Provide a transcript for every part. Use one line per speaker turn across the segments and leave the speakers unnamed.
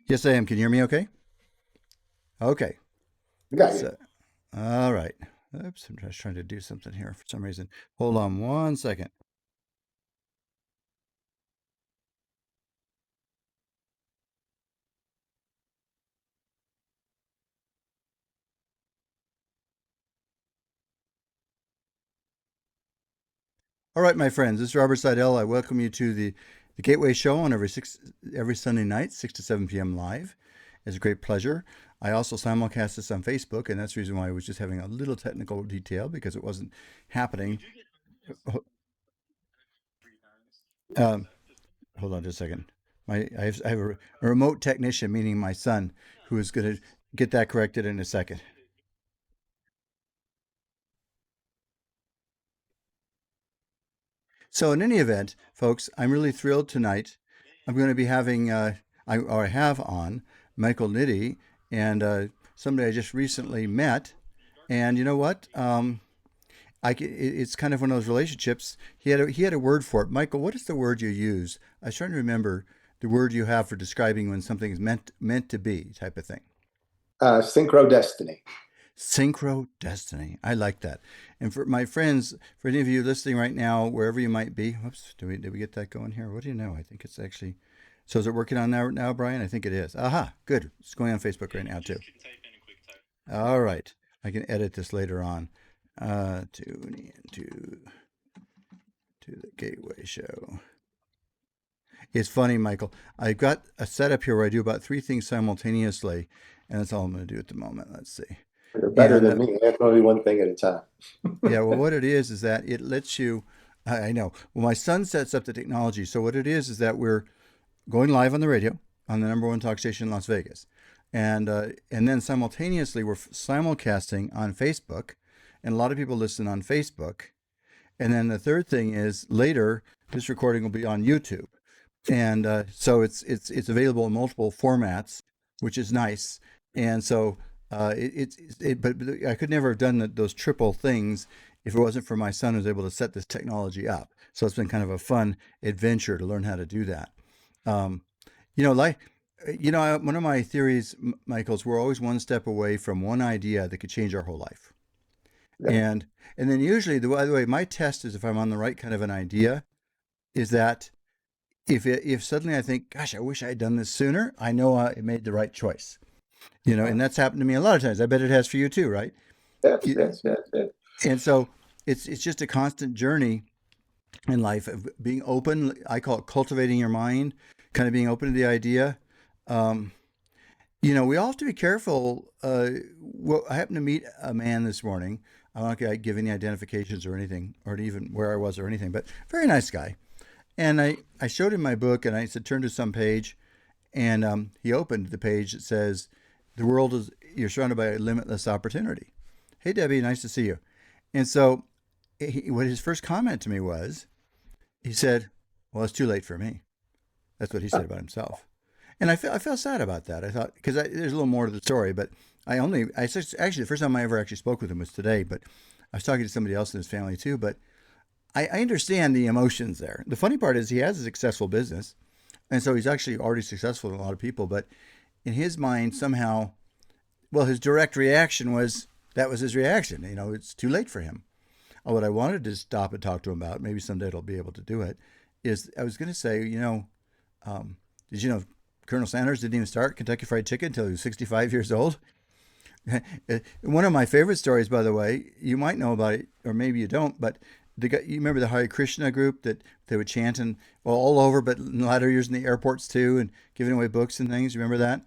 Yes, I am. Can you hear me okay? Okay.
I got you.
So, all right. Oops, I'm just trying to do something here for some reason. Hold on one second. All right, my friends, this is Robert Sidell. I welcome you to the Gateway Show on every Sunday night, 6 to 7 p.m. live. It's a great pleasure. I also simulcast this on Facebook, and that's the reason why I was just having a little technical detail because it wasn't happening. Um, Hold on just a second. I have a remote technician, meaning my son, who is going to get that corrected in a second. So in any event, folks, I'm really thrilled tonight. I'm going to be having, I have on Michael Nitti, and somebody I just recently met. And you know what? It's kind of one of those relationships. He had a word for it. Michael, what is the word you use? I was trying to remember the word you have for describing when something is meant to be, type of thing.
Synchro destiny.
Synchro destiny. I like that. And for my friends, for any of you listening right now, wherever you might be, whoops, did we get that going here? What do you know? I think it's actually. So is it working on now, Brian? I think it is. Aha, good. It's going on Facebook right now too. All right. I can edit this later on. Tune in to the Gateway Show. It's funny, Michael. I've got a setup here where I do about three things simultaneously, and that's all I'm going to do at the moment. Let's see.
You're better
And
than me. I have only one thing at a time.
Yeah, well, what it is that it lets you. I know. Well, my son sets up the technology. So what it is that we're going live on the radio on the number one talk station in Las Vegas, and then simultaneously we're simulcasting on Facebook, and a lot of people listen on Facebook. And then the third thing is later this recording will be on YouTube, and so it's available in multiple formats, which is nice. And so but I could never have done those triple things if it wasn't for my son who's able to set this technology up. So it's been kind of a fun adventure to learn how to do that. Um, you know, like one of my theories, Michael's, we're always one step away from one idea that could change our whole life.
Yeah.
And then usually, by the way, my test is if I'm on the right kind of an idea, is that if suddenly I think, gosh, I wish I had done this sooner, I know I made the right choice. And that's happened to me a lot of times. I bet it has for you too, right?
Yes,
You-
yes, yes, yes.
And so it's just a constant journey in life of being open. I call it cultivating your mind, kind of being open to the idea. Um, we all have to be careful. Well, I happened to meet a man this morning. I'm not going to give any identifications or anything, or even where I was or anything, but very nice guy. And I showed him my book and I said, turn to some page. And he opened the page that says, you're surrounded by limitless opportunity. Hey, Debbie, nice to see you. And so what his first comment to me was, he said, well, it's too late for me. That's what he said about himself. And I felt sad about that. I thought, because there's a little more to the story, but actually, the first time I ever actually spoke with him was today, but I was talking to somebody else in his family too. But I understand the emotions there. The funny part is he has a successful business. And so he's actually already successful in a lot of people. But in his mind, somehow, well, his direct reaction was that was his reaction. It's too late for him. What I wanted to stop and talk to him about, maybe someday I'll be able to do it, is I was going to say, did you know Colonel Sanders didn't even start Kentucky Fried Chicken until he was 65 years old? One of my favorite stories, by the way, you might know about it, or maybe you don't, but you remember the Hare Krishna group that they would chant and all over, but in latter years in the airports too, and giving away books and things. You remember that?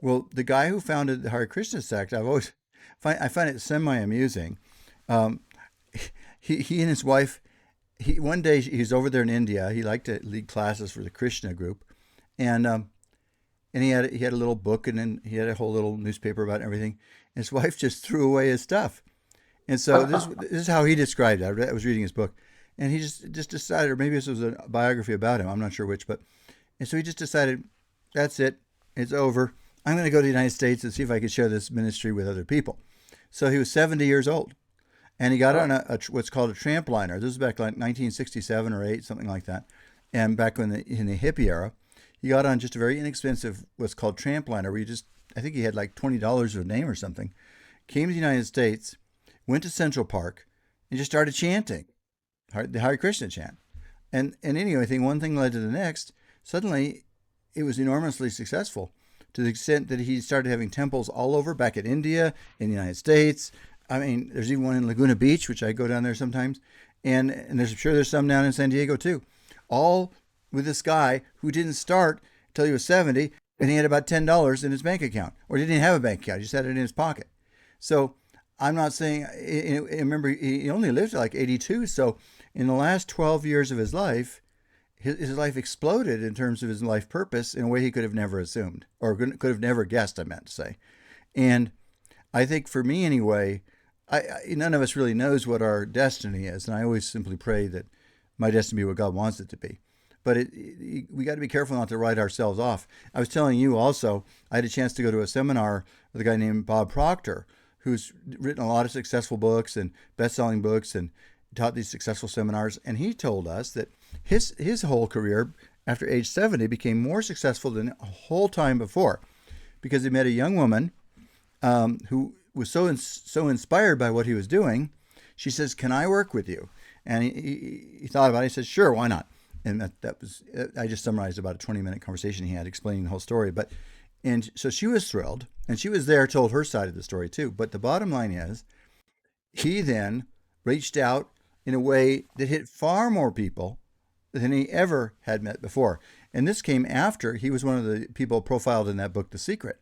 Well, the guy who founded the Hare Krishna sect, I find it semi amusing. Um, he and his wife, one day he's over there in India. He liked to lead classes for the Krishna group, and he had a little book, and then he had a whole little newspaper about everything. And his wife just threw away his stuff. And so this is how he described it. I was reading his book, and he just decided, or maybe this was a biography about him. I'm not sure which, but and so he just decided, that's it, it's over. I'm going to go to the United States and see if I can share this ministry with other people. So he was 70 years old, and he got on what's called a tramp liner. This was back like 1967 or 8, something like that, and back in the hippie era. he got on just a very inexpensive, what's called trampliner, where I think he had like $20 of a name or something, came to the United States, went to Central Park, and just started chanting the Hare Krishna chant. And anyway, I think one thing led to the next. Suddenly, it was enormously successful to the extent that he started having temples all over, back in India, in the United States. I mean, there's even one in Laguna Beach, which I go down there sometimes. And I'm sure there's some down in San Diego too. All with this guy who didn't start until he was 70, and he had about $10 in his bank account. Or he didn't have a bank account, he just had it in his pocket. So I'm not saying, remember, he only lived to like 82. So in the last 12 years of his life, his life exploded in terms of his life purpose in a way he could have never assumed, or could have never guessed, I meant to say. And I think for me anyway, none of us really knows what our destiny is. And I always simply pray that my destiny be what God wants it to be. But we got to be careful not to write ourselves off. I was telling you also, I had a chance to go to a seminar with a guy named Bob Proctor, who's written a lot of successful books and best-selling books and taught these successful seminars. And he told us that his whole career after age 70 became more successful than a whole time before, because he met a young woman who was so inspired by what he was doing. She says, "Can I work with you?" And he thought about it. He said, "Sure, why not?" And that was, I just summarized about a 20-minute conversation he had explaining the whole story. And so she was thrilled, and she was there, told her side of the story too. But the bottom line is, he then reached out in a way that hit far more people than he ever had met before. And this came after he was one of the people profiled in that book, The Secret.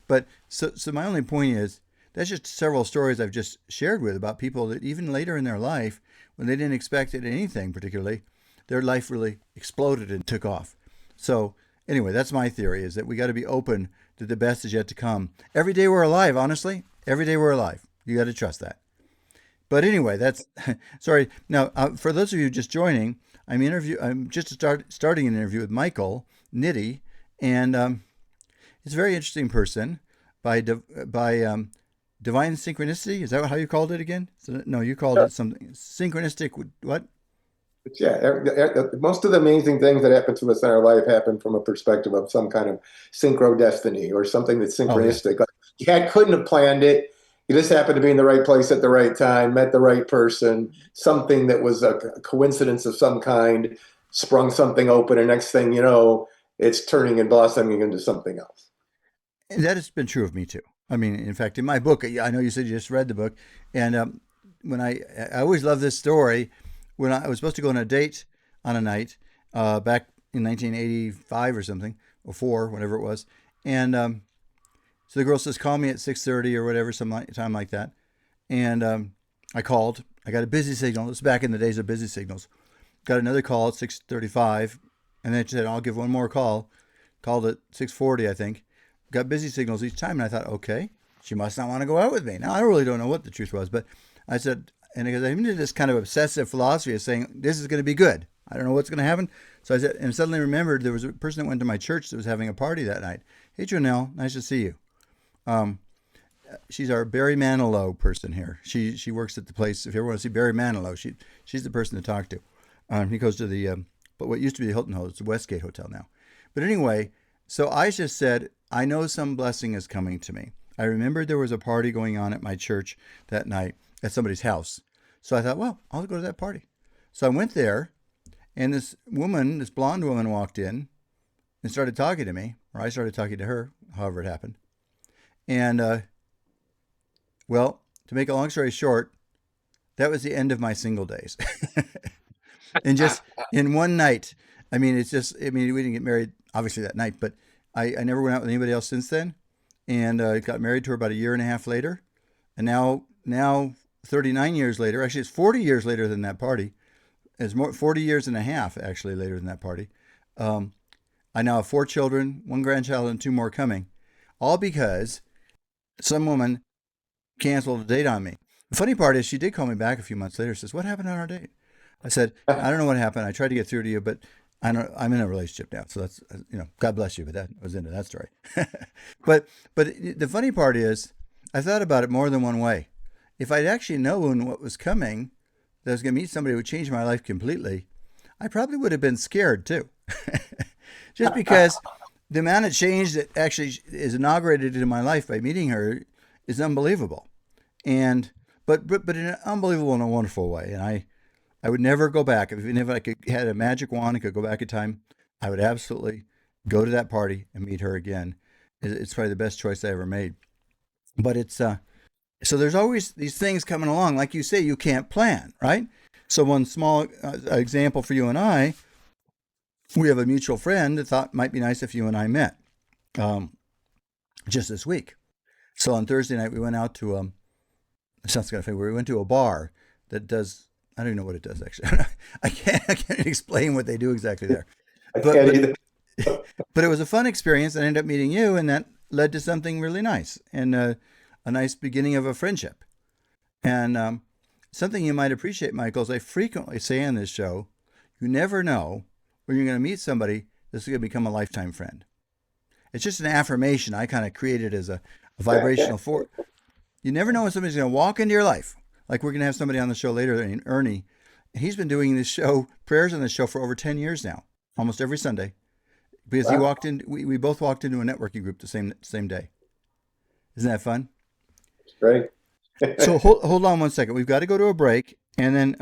But so my only point is, that's just several stories I've just shared with about people that even later in their life, when they didn't expect it, anything particularly, their life really exploded and took off. So anyway, that's my theory, is that we got to be open that the best is yet to come. Every day we're alive, honestly. Every day we're alive. You got to trust that. But anyway, that's sorry. Now, for those of you just joining, I'm just starting an interview with Michael Nitti, and he's a very interesting person by divine synchronicity. Is that how you called it again? So, no, you called it something synchronistic. What?
Yeah, most of the amazing things that happen to us in our life happen from a perspective of some kind of synchro destiny, or something that's synchronistic.
Oh, yeah.
Like, you couldn't have planned it. You just happened to be in the right place at the right time, met the right person, something that was a coincidence of some kind, sprung something open, and next thing you know, it's turning and blossoming into something else.
And that has been true of me too. I mean, in fact, in my book, I know you said you just read the book, and when I always love this story. When I was supposed to go on a date on a night back in 1985 or something, or 4, whatever it was, and so the girl says, "Call me at 6:30 or whatever, some time like that," and I called. I got a busy signal. This is back in the days of busy signals. Got another call at 6:35, and then she said, "I'll give one more call." Called at 6:40, I think. Got busy signals each time, and I thought, okay, she must not want to go out with me. Now, I really don't know what the truth was, but I said, and because I'm into this kind of obsessive philosophy of saying, this is going to be good. I don't know what's going to happen. So I said, and suddenly remembered there was a person that went to my church that was having a party that night. "Hey, Janelle, nice to see you." She's our Barry Manilow person here. She works at the place. If you ever want to see Barry Manilow, she's the person to talk to. He goes to the, but what used to be the Hilton Hotel, it's the Westgate Hotel now. But anyway, so I just said, I know some blessing is coming to me. I remembered there was a party going on at my church that night at somebody's house. So I thought, well, I'll go to that party. So I went there, and this blonde woman walked in and started talking to me, or I started talking to her, however it happened. And, well, to make a long story short, that was the end of my single days. And just in one night, I mean, we didn't get married, obviously, that night, but I never went out with anybody else since then. And got married to her about a year and a half later. And now 39 years later, actually it's 40 years later than that party. It's 40 years and a half actually later than that party. I now have 4 children, 1 grandchild, and 2 more coming. All because some woman canceled a date on me. The funny part is she did call me back a few months later. Says, "What happened on our date?" I said, "I don't know what happened. I tried to get through to you, but I'm in a relationship now. So that's, God bless you, but that was into that story." But the funny part is, I thought about it more than one way. If I'd actually known what was coming, that I was going to meet somebody who would change my life completely, I probably would have been scared too. just because the amount of change that actually is inaugurated in my life by meeting her is unbelievable. And but in an unbelievable and a wonderful way. And I would never go back. Even if I could had a magic wand and could go back in time, I would absolutely go to that party and meet her again. It's probably the best choice I ever made. But it's so there's always these things coming along, like you say, you can't plan, right? So one small example for you and I, we have a mutual friend that thought it might be nice if you and I met just this week. So on Thursday night we went out to it sounds kind of funny. We went to a bar that does. I don't even know what it does actually. I can't explain what they do exactly there.
I
But
can't
but
either.
but it was a fun experience. I ended up meeting you, and that led to something really nice and a nice beginning of a friendship. And something you might appreciate, Michael, is I frequently say on this show, you never know when you're going to meet somebody that's going to become a lifetime friend. It's just an affirmation I kind of created as a vibrational force. You never know when somebody's going to walk into your life. Like we're going to have somebody on the show later, named Ernie. He's been doing this show, prayers on this show for over 10 years now, almost every Sunday. Because he
Wow.
walked in, we both walked into a networking group the same day. Isn't that fun?
Great.
So hold on one second. We've got to go to a break, and then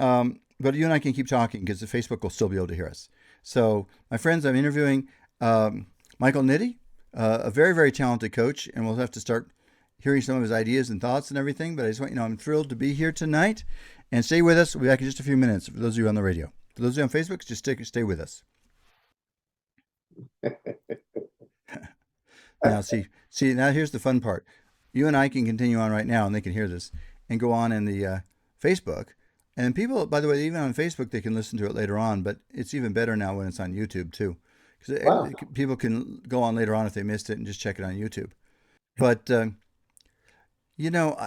but you and I can keep talking because the Facebook will still be able to hear us. So my friends, I'm interviewing Michael Nitti, a very very talented coach, and we'll have to start hearing some of his ideas and thoughts and everything. But I just want you to know I'm thrilled to be here tonight, and stay with us. We'll be back in just a few minutes. For those of you on the radio, for those of you on Facebook, just stay with us. Now, see, now here's the fun part. You and I can continue on right now, and they can hear this, and go on in the Facebook. And people, by the way, even on Facebook, they can listen to it later on. But it's even better now when it's on YouTube too, because
Wow.
people can go on later on if they missed it and just check it on YouTube. But you know,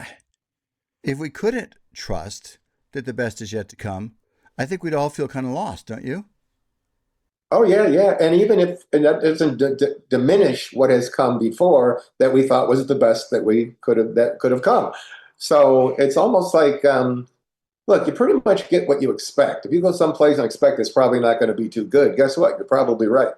if we couldn't trust that the best is yet to come, I think we'd all feel kind of lost, don't you?
Oh yeah, yeah. And even if and that doesn't diminish what has come before that we thought was the best that could have come. So it's almost like look, you pretty much get what you expect. If you go someplace and expect it's probably not going to be too good, guess what? You're probably right.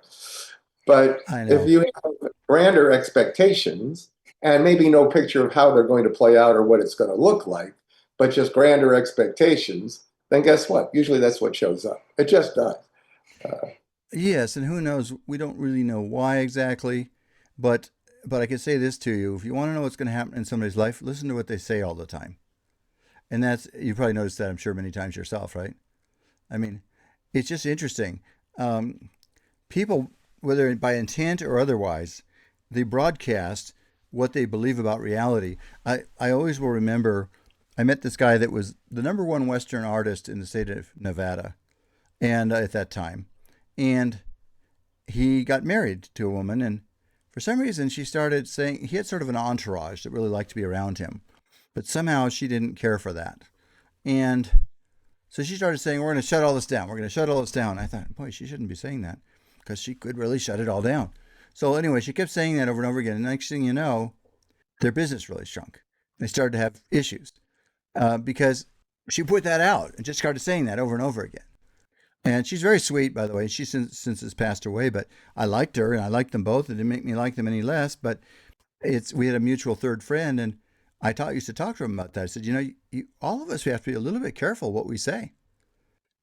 But
I
if
know.
you have grander expectations and maybe no picture of how they're going to play out or what it's going to look like, but just grander expectations, then guess what? Usually that's what shows up. It just does. Uh,
Yes, and who knows? We don't really know why exactly, but I can say this to you: if you want to know what's going to happen in somebody's life, listen to what they say all the time. And that's you probably noticed that I'm sure many times yourself, right? I mean, it's just interesting. Um, People, whether by intent or otherwise, they broadcast what they believe about reality. I always will remember. I met this guy that was the number one Western artist in the state of Nevada, and at that time, and he got married to a woman, and for some reason she started saying he had sort of an entourage that really liked to be around him, but somehow she didn't care for that, and so she started saying, we're going to shut all this down, we're going to shut all this down. I thought, boy, she shouldn't be saying that because she could really shut it all down. So anyway, she kept saying that over and over again, and the next thing you know, their business really shrunk. They started to have issues because she put that out and just started saying that over and over again. And she's very sweet, by the way. She since has passed away, but I liked her and I liked them both. It didn't make me like them any less. But we had a mutual third friend, and used to talk to him about that. I said, all of us, we have to be a little bit careful what we say,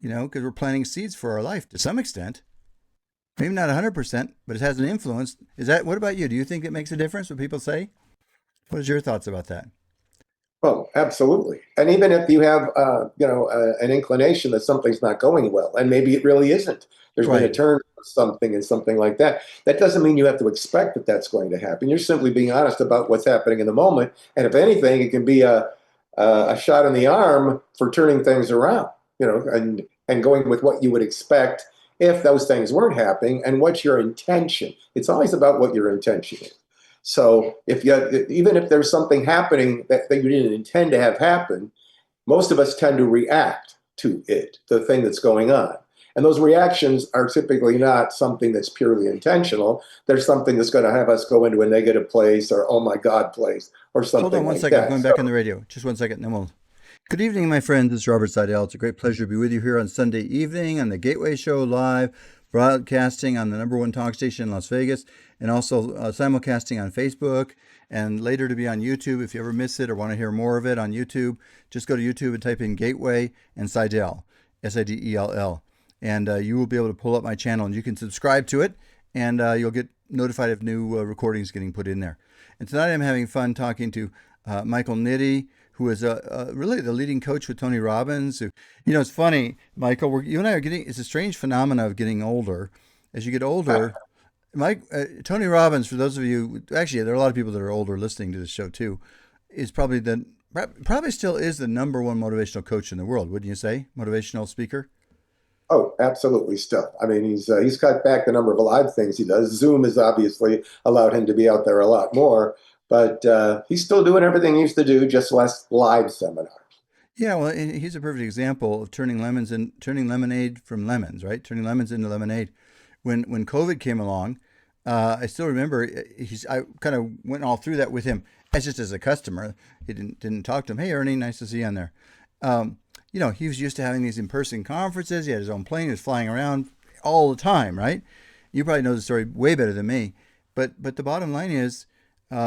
because we're planting seeds for our life to some extent. Maybe not 100%, but it has an influence. What about you? Do you think it makes a difference what people say? What is your thoughts about that?
Well, absolutely. And even if you have, an inclination that something's not going well, and maybe it really isn't, there's been a
Right.
turn for something and something like that. That doesn't mean you have to expect that that's going to happen. You're simply being honest about what's happening in the moment. And if anything, it can be a shot in the arm for turning things around, and going with what you would expect if those things weren't happening and what's your intention. It's always about what your intention is. So even if there's something happening that you didn't intend to have happen, most of us tend to react to it, the thing that's going on. And those reactions are typically not something that's purely intentional. There's something that's going to have us go into a negative place or, oh my God, place or
Hold on
something
one
like
second. I'm
that.
going back on the radio. Just one second, and then we'll. Good evening, my friends. This is Robert Sidell. It's a great pleasure to be with you here on Sunday evening on the Gateway Show live. broadcasting on the number one talk station in Las Vegas, and also simulcasting on Facebook, and later to be on YouTube. If you ever miss it or want to hear more of it on YouTube, just go to YouTube and type in Gateway and Sidell, Sidell, and you will be able to pull up my channel, and you can subscribe to it, and you'll get notified of new recordings getting put in there. And tonight I'm having fun talking to Michael Nitti, who is really the leading coach with Tony Robbins. Who, it's funny, Michael, you and I are it's a strange phenomenon of getting older. As you get older, Tony Robbins, for those of you, actually, there are a lot of people that are older listening to this show too, is probably still is the number one motivational coach in the world, wouldn't you say? Motivational speaker?
Oh, absolutely. Still, I mean, he's cut back the number of live things he does. Zoom has obviously allowed him to be out there a lot more, but he's still doing everything he used to do, just less live seminars.
Yeah, well, he's a perfect example of turning lemonade from lemons, right? Turning lemons into lemonade. When COVID came along, I still remember I kind of went all through that with him as a customer. He didn't talk to him. Hey, Ernie, nice to see you on there. He was used to having these in-person conferences. He had his own plane. He was flying around all the time, right? You probably know the story way better than me. But the bottom line is,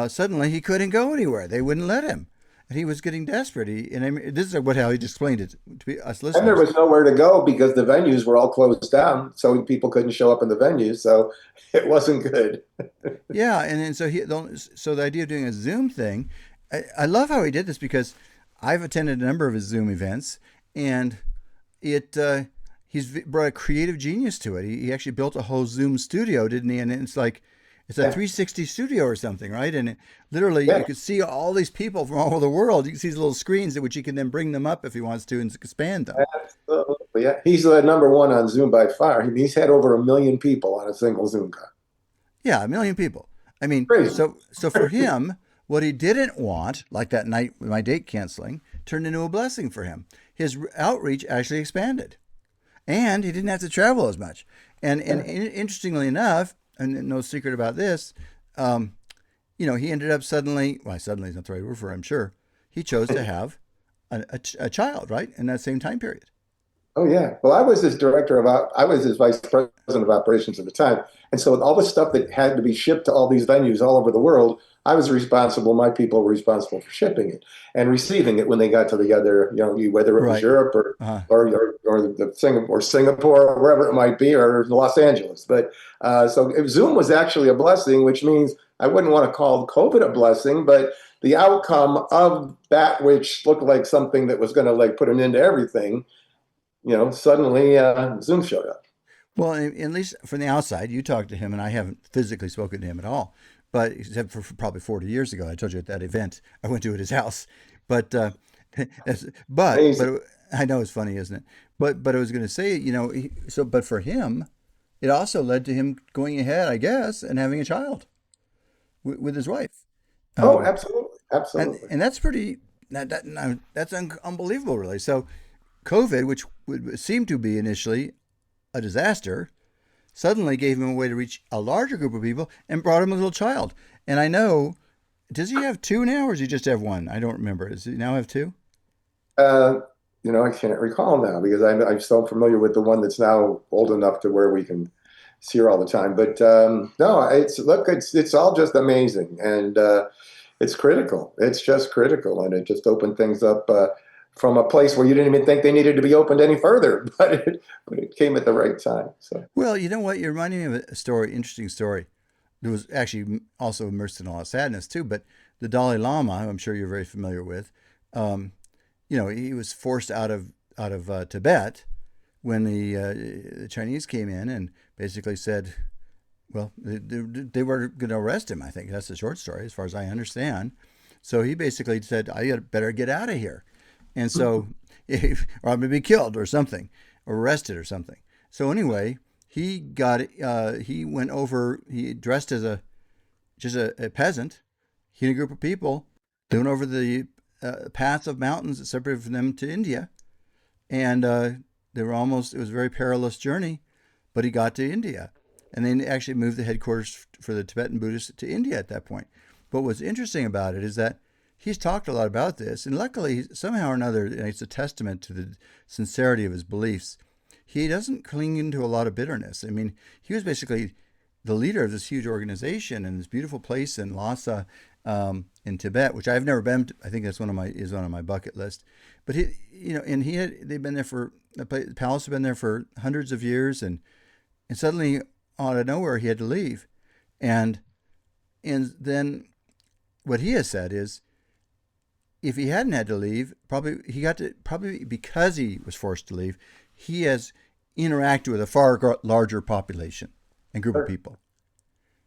suddenly he couldn't go anywhere. They wouldn't let him. And he was getting desperate. This is how he explained it to us listeners.
And there was nowhere to go because the venues were all closed down, so people couldn't show up in the venues. So it wasn't good.
Yeah, and so the idea of doing a Zoom thing, I love how he did this, because I've attended a number of his Zoom events, and he's brought a creative genius to it. He actually built a whole Zoom studio, didn't he? And it's like, it's a 360 studio or something, right? And literally, you could see all these people from all over the world. You can see these little screens at which he can then bring them up if he wants to and expand them.
Absolutely, yeah. He's the number one on Zoom by far. He's had over 1 million people on a single Zoom call.
Yeah, 1 million people. I mean,
Crazy.
So for him, what he didn't want, like that night with my date canceling, turned into a blessing for him. His outreach actually expanded, and he didn't have to travel as much. And interestingly enough, and no secret about this, he ended up suddenly is not the right word for it, I'm sure. He chose to have a child, right, in that same time period.
Oh, yeah. Well, I was his I was his vice president of operations at the time. And so all the stuff that had to be shipped to all these venues all over the world, I was responsible. My people were responsible for shipping it and receiving it when they got to the other, whether it was Europe or Singapore or wherever it might be, or Los Angeles. But so Zoom was actually a blessing, which means I wouldn't want to call COVID a blessing, but the outcome of that, which looked like something that was going to put an end to everything, suddenly Zoom showed up.
Well, at least from the outside, you talked to him, and I haven't physically spoken to him at all. But except for probably 40 years ago, I told you at that event I went to at his house. But I know it's funny, isn't it? But I was going to say, but for him, it also led to him going ahead, I guess, and having a child with his wife.
Oh, absolutely.
And that's that's unbelievable, really. So COVID, which would seem to be initially a disaster, suddenly gave him a way to reach a larger group of people and brought him a little child. And I know, does he have two now, or does he just have one? I don't remember. Does he now have two?
I can't recall now because I'm so familiar with the one that's now old enough to where we can see her all the time. But no, it's all just amazing, and it's critical. It's just critical, and it just opened things up from a place where you didn't even think they needed to be opened any further, but it came at the right time. So,
well, you know what? You're reminding me of a interesting story. It was actually also immersed in a lot of sadness too. But the Dalai Lama, who I'm sure you're very familiar with, he was forced out of Tibet when the Chinese came in and basically said, well, they were going to arrest him. I think that's the short story, as far as I understand. So he basically said, I better get out of here. And so, or I'm going to be killed or something, or arrested or something. So anyway, he went over, he dressed as just a peasant. He and a group of people, they went over the paths of mountains that separated from them to India. And it was a very perilous journey, but he got to India. And then actually moved the headquarters for the Tibetan Buddhists to India at that point. But what's interesting about it is that he's talked a lot about this, and luckily, somehow or another, and it's a testament to the sincerity of his beliefs. he doesn't cling into a lot of bitterness. I mean, he was basically the leader of this huge organization in this beautiful place in Lhasa, in Tibet, which I've never been to. I think that's one of my bucket list. But he, and they've been there for the palace had been there for hundreds of years, and suddenly out of nowhere he had to leave, and then what he has said is, if he hadn't had to leave, probably because he was forced to leave, he has interacted with a far larger population and group of
Sure.
people.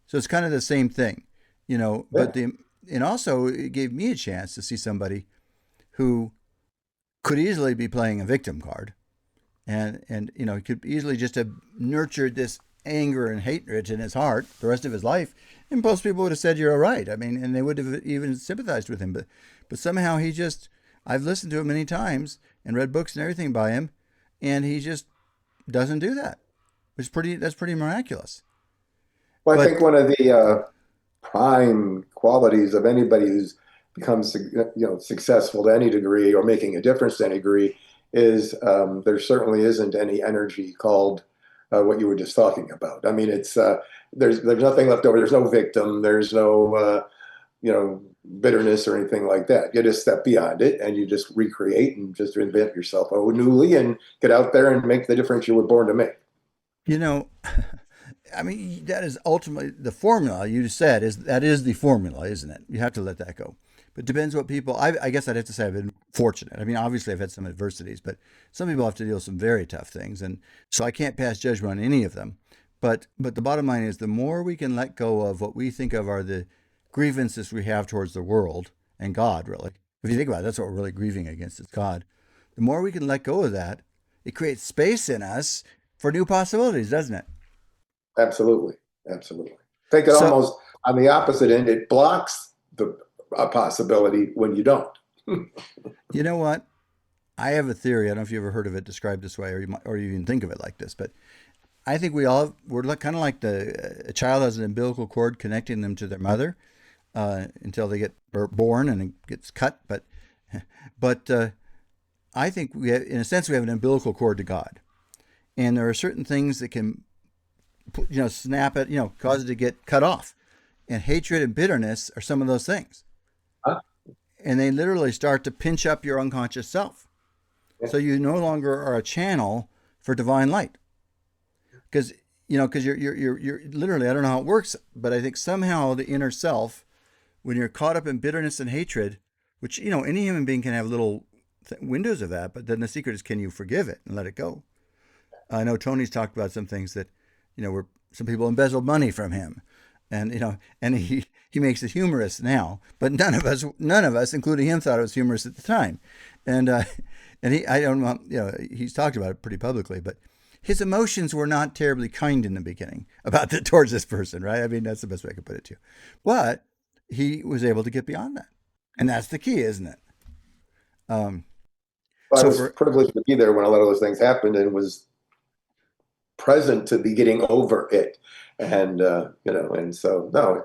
So it's kind of the same thing,
Yeah.
But and also it gave me a chance to see somebody who could easily be playing a victim card, and he could easily just have nurtured this anger and hatred in his heart the rest of his life, and most people would have said you're all right. I mean, and they would have even sympathized with him, but somehow I've listened to him many times and read books and everything by him, and he just doesn't do that. That's pretty miraculous.
Well, I think
But
one of the prime qualities of anybody who's become successful to any degree or making a difference to any degree is there certainly isn't any energy called what you were just talking about. I mean, it's there's nothing left over. There's no victim. There's no bitterness or anything like that. You just step beyond it and you just recreate and just invent yourself newly and get out there and make the difference you were born to make.
you know, I mean, that is ultimately the formula you said that is the formula, isn't it? You have to let that go. But it depends what people. I guess I'd have to say I've been fortunate. I mean, obviously I've had some adversities, but some people have to deal with some very tough things, and so I can't pass judgment on any of them. But the bottom line is, the more we can let go of what we think of are the grievances we have towards the world and God, really. If you think about it, that's what we're really grieving against is God. The more we can let go of that, it creates space in us for new possibilities, doesn't it?
Absolutely. Absolutely. Take it
So,
almost on the opposite end. It blocks the a possibility when you don't.
you know what? I have a theory. I don't know if you ever heard of it described this way, or you even think of it like this. But I think we're kind of like a child has an umbilical cord connecting them to their mother until they get born and it gets cut. But I think in a sense, we have an umbilical cord to God, and there are certain things that can, snap it, cause it to get cut off. And hatred and bitterness are some of those things,
Huh?
and they literally start to pinch up your unconscious self.
Yeah.
So you no longer are a channel for divine light, because because you're literally, I don't know how it works, but I think somehow the inner self, when you're caught up in bitterness and hatred, which any human being can have little windows of that, but then the secret is, can you forgive it and let it go? I know Tony's talked about some things that where some people embezzled money from him, and he makes it humorous now, but none of us, including him, thought it was humorous at the time, and and I don't know, he's talked about it pretty publicly, but his emotions were not terribly kind in the beginning towards this person, right? I mean, that's the best way I could put it to you, but he was able to get beyond that, and that's the key, isn't it? Um,
Well, I
so
was
for
privileged to be there when a lot of those things happened and was present to be getting over it. And, and so, no,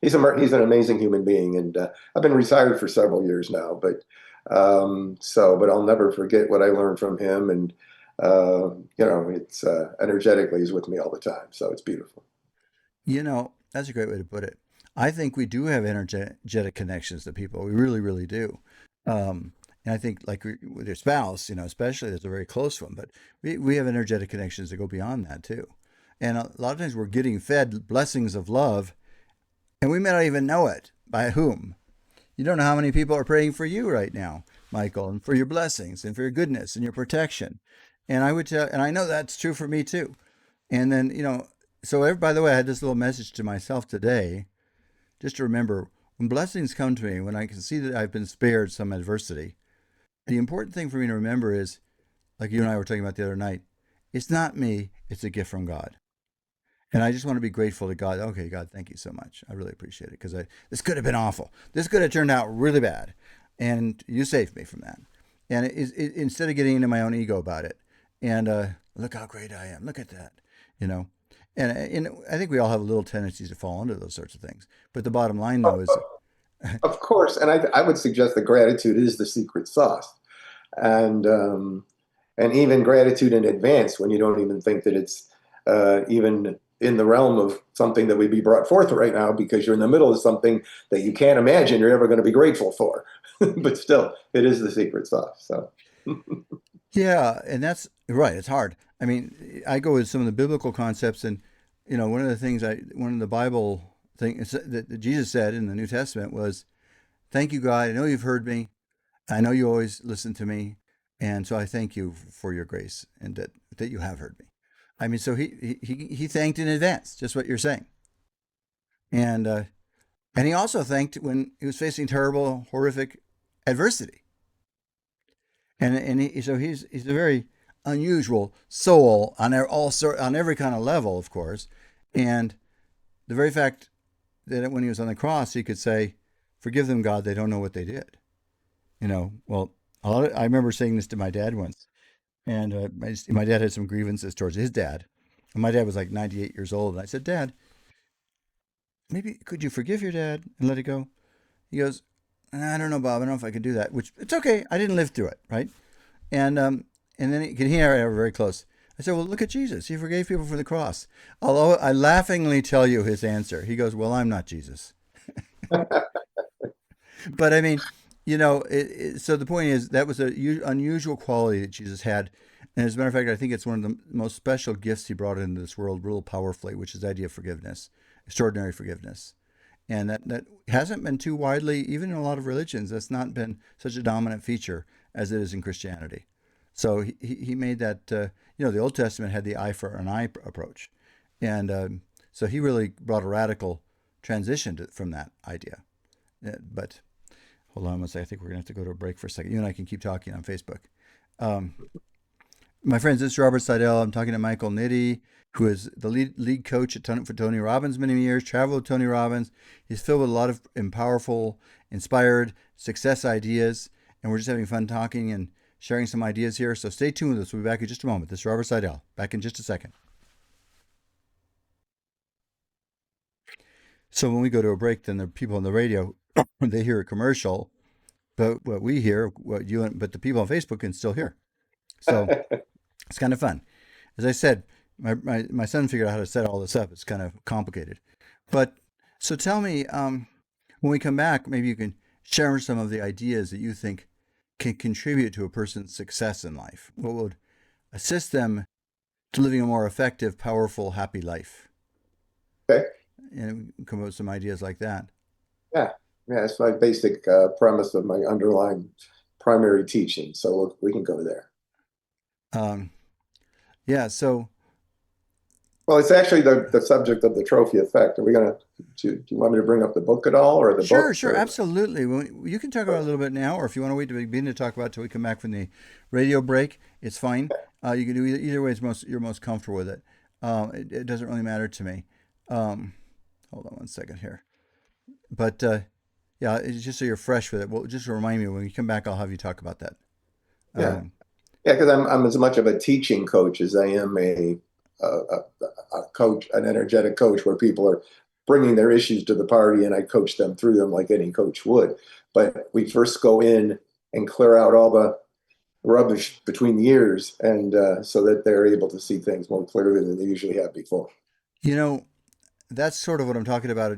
he's an amazing human being. And I've been retired for several years now, but I'll never forget what I learned from him. And, it's energetically, he's with me all the time. So it's beautiful.
that's a great way to put it. I think we do have energetic connections to people. We really, really do. And I think, like with your spouse, especially, there's a very close one, but we have energetic connections that go beyond that too. And a lot of times we're getting fed blessings of love, and we may not even know it by whom. You don't know how many people are praying for you right now, Michael, and for your blessings and for your goodness and your protection. And I know that's true for me too. And then, by the way, I had this little message to myself today, just to remember, when blessings come to me, when I can see that I've been spared some adversity, the important thing for me to remember is, like you and I were talking about the other night, it's not me, it's a gift from God. And I just want to be grateful to God. Okay, God, thank you so much. I really appreciate it, because this could have been awful. This could have turned out really bad, and you saved me from that. And instead of getting into my own ego about it, and look how great I am. Look at that, you know. And I think we all have little tendencies to fall into those sorts of things. But the bottom line, though, is
Of course. And I would suggest that gratitude is the secret sauce. And and even gratitude in advance when you don't even think that it's even in the realm of something that would be brought forth right now, because you're in the middle of something that you can't imagine you're ever going to be grateful for. But still, it is the secret sauce. So,
Yeah, and that's right. It's hard. I mean, I go with some of the biblical concepts, and one of the Bible things that Jesus said in the New Testament was, "Thank you, God. I know you've heard me. I know you always listen to me, and so I thank you for your grace and that you have heard me." I mean, so he thanked in advance, just what you're saying, and uh, and he also thanked when he was facing terrible, horrific adversity. So he's a very unusual soul on on every kind of level, of course. And the very fact that when he was on the cross, he could say, "Forgive them, God, they don't know what they did." Well, I remember saying this to my dad once, and my dad had some grievances towards his dad, and my dad was like 98 years old, and I said, "Dad, maybe could you forgive your dad and let it go?" He goes, "I don't know, Bob. I don't know if I could do that." Which it's okay. I didn't live through it, right? And then he and I were very close. I said, "Well, look at Jesus. He forgave people for the cross." Although I laughingly tell you his answer. He goes, "Well, I'm not Jesus." But I mean, so the point is that was an unusual quality that Jesus had. And as a matter of fact, I think it's one of the most special gifts he brought into this world real powerfully, which is the idea of forgiveness, extraordinary forgiveness. And that hasn't been too widely, even in a lot of religions, that's not been such a dominant feature as it is in Christianity. So he made that, the Old Testament had the eye for an eye approach. And so he really brought a radical transition from that idea. But hold on one second. I think we're going to have to go to a break for a second. You and I can keep talking on Facebook. Um, my friends, this is Robert Sidell. I'm talking to Michael Nitti, who is the lead coach for Tony Robbins many years, traveled with Tony Robbins. He's filled with a lot of powerful, inspired success ideas. And we're just having fun talking and sharing some ideas here. So stay tuned with us. We'll be back in just a moment. This is Robert Sidell. Back in just a second. So when we go to a break, then the people on the radio, they hear a commercial, but what we hear, but the people on Facebook can still hear. So it's kind of fun. As I said, my son figured out how to set all this up. It's kind of complicated. But so tell me, when we come back, maybe you can share some of the ideas that you think can contribute to a person's success in life. What would assist them to living a more effective, powerful, happy life?
okay.
And come up with some ideas like that.
Yeah. Yeah. It's my basic premise of my underlying primary teaching. So we can go there.
Um, yeah. So
Well, it's actually the subject of the trophy effect. Are we going do you want me to bring up the book at all, or the
sure,
books,
sure,
or?
absolutely. Well, you can talk about it a little bit now, or if you want to wait to begin to talk about it till we come back from the radio break, it's fine. You can do either way. You're most comfortable with it. It doesn't really matter to me. Hold on one second here. But yeah, it's just so you're fresh with it. Well, just remind me when you come back, I'll have you talk about that.
Yeah.
Um,
Yeah, because I'm as much of a teaching coach as I am a coach, an energetic coach, where people are bringing their issues to the party, and I coach them through them like any coach would. But we first go in and clear out all the rubbish between the ears, and so that they're able to see things more clearly than they usually have before.
you know, that's sort of what I'm talking about.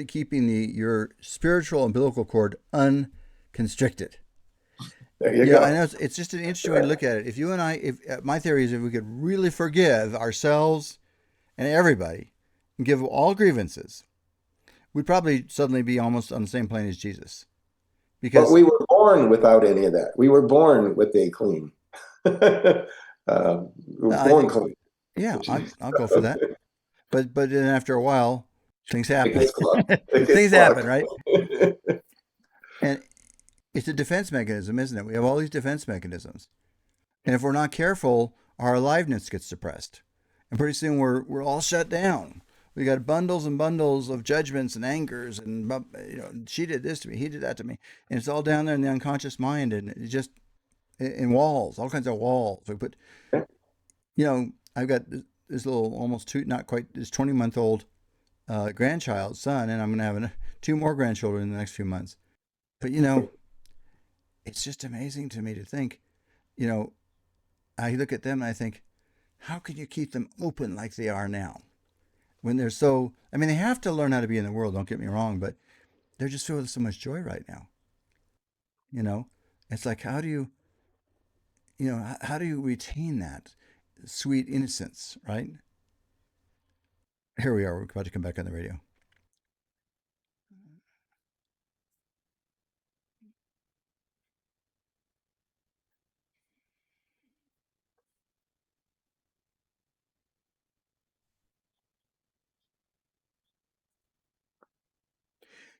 Keeping your spiritual umbilical cord unconstricted.
There you
Yeah, I
go.
know it's just an interesting way to look at it. If you and I, if my theory is if we could really forgive ourselves and everybody and give all grievances, we'd probably suddenly be almost on the same plane as Jesus.
But
Because
we were born without any of that. We were born with a clean. We were
I
born
think,
clean.
yeah, I'll go for that. But then after a while, things
It
happen.
gets clogged. It gets
Things happen,
clogged.
right? And it's a defense mechanism, isn't it? We have all these defense mechanisms, and if we're not careful, our aliveness gets suppressed, and pretty soon we're all shut down. We got bundles and bundles of judgments and angers, and she did this to me, he did that to me, and it's all down there in the unconscious mind, and it just in walls, all kinds of walls. We put, I've got this little almost two, not quite this 20-month-old grandchild son, and I'm going to have two more grandchildren in the next few months. But it's just amazing to me to think, you know, I look at them and I think, how can you keep them open like they are now? When they're so, I mean, they have to learn how to be in the world, don't get me wrong, but they're just filled with so much joy right now. You know, it's like, how do you retain that sweet innocence, right? Here we are. We're about to come back on the radio.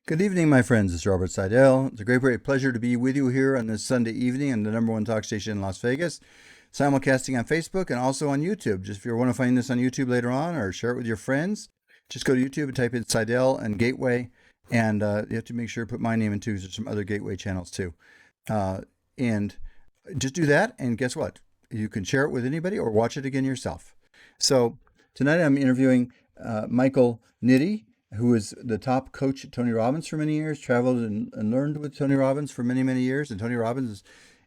Good evening, my friends. It's Robert Sidell. It's a great, great pleasure to be with you here on this Sunday evening on the number one talk station in Las Vegas, simulcasting on Facebook and also on YouTube. Just if you want to find this on YouTube later on or share it with your friends, just go to YouTube and type in Sidell and Gateway, and you have to make sure to put my name in too. There's some other Gateway channels too, and just do that. And guess what? You can share it with anybody or watch it again yourself. So tonight I'm interviewing Michael Nitti, who was the top coach at Tony Robbins for many years, traveled and learned with Tony Robbins for many, many years. And Tony Robbins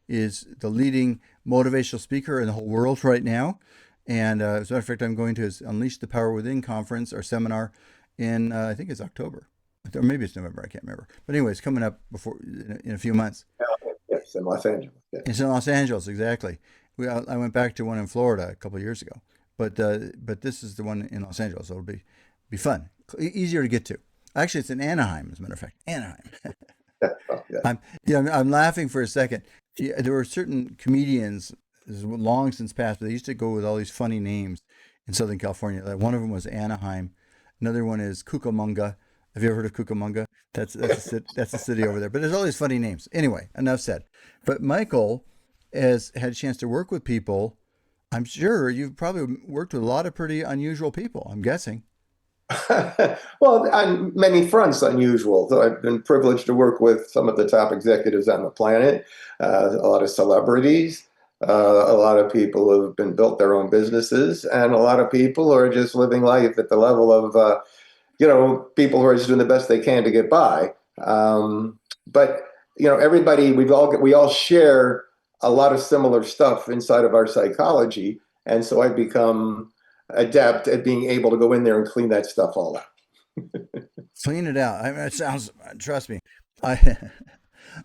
is the leading motivational speaker in the whole world right now. And as a matter of fact, I'm going to his Unleash the Power Within conference or seminar in, I think it's October, or maybe it's November, I can't remember. But anyway, it's coming up before in a few months.
Yes, in Los Angeles. Yeah.
It's in Los Angeles, exactly. I went back to one in Florida a couple of years ago, but this is the one in Los Angeles, so it'll be fun, easier to get to. Actually, it's in Anaheim, as a matter of fact. Anaheim.
Oh, yeah.
I'm laughing for a second. Yeah, there were certain comedians, this is long since past, but they used to go with all these funny names in Southern California. Like one of them was Anaheim. Another one is Cucamonga. Have you ever heard of Cucamonga? That's a city over there. But there's all these funny names. Anyway, enough said. But Michael has had a chance to work with people. I'm sure you've probably worked with a lot of pretty unusual people, I'm guessing.
Well, on many fronts, unusual. So I've been privileged to work with some of the top executives on the planet, a lot of celebrities, a lot of people who have been built their own businesses, and a lot of people who are just living life at the level of, people who are just doing the best they can to get by. But everybody, we all share a lot of similar stuff inside of our psychology, and so I've become adept at being able to go in there and clean that stuff all out.
Clean it out. I mean, it sounds. Trust me, I